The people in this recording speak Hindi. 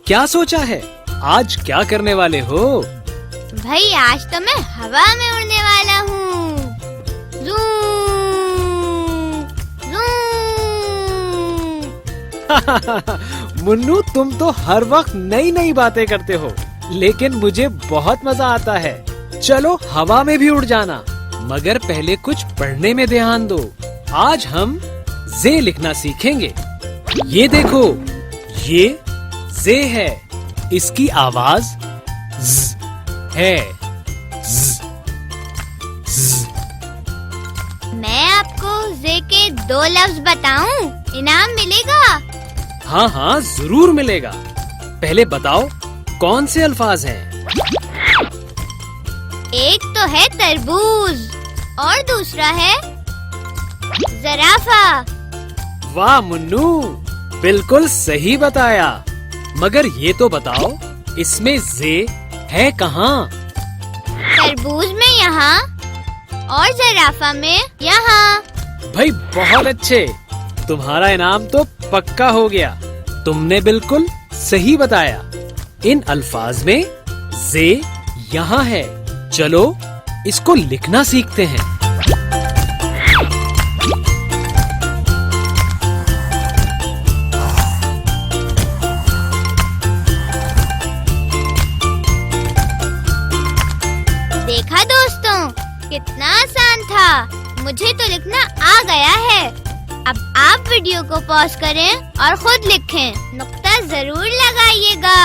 क्या सोचा है? आज क्या करने वाले हो? भाई आज तो मैं हवा में उड़ने वाला हूँ। Zoo, zoo. मुन्नू, तुम तो हर वक्त नई नई बातें करते हो, लेकिन मुझे बहुत मजा आता है। चलो हवा में भी उड़ जाना, मगर पहले कुछ पढ़ने में ध्यान दो। आज हम जे लिखना सीखेंगे। ये देखो, ये जे है। इसकी आवाज ज है। ज, ज। मैं आपको जे के 2 लफ्ज बताऊं, इनाम मिलेगा? हाँ हाँ, जरूर मिलेगा। पहले बताओ कौन से अल्फाज हैं? एक तो है तरबूज और दूसरा है ज़राफ़ा। वाह मुन्नू, बिल्कुल सही बताया। मगर ये तो बताओ, इसमें जे है कहाँ? तरबूज में यहाँ और ज़राफ़ा में यहाँ। भाई बहुत अच्छे, तुम्हारा इनाम तो पक्का हो गया। तुमने बिल्कुल सही बताया। इन अल्फाज में जे यहाँ है। चलो इसको लिखना सीखते हैं। देखा दोस्तों, कितना आसान था। मुझे तो लिखना आ गया है। अब आप वीडियो को पॉज करें और खुद लिखें। नुक्ता जरूर लगाइएगा।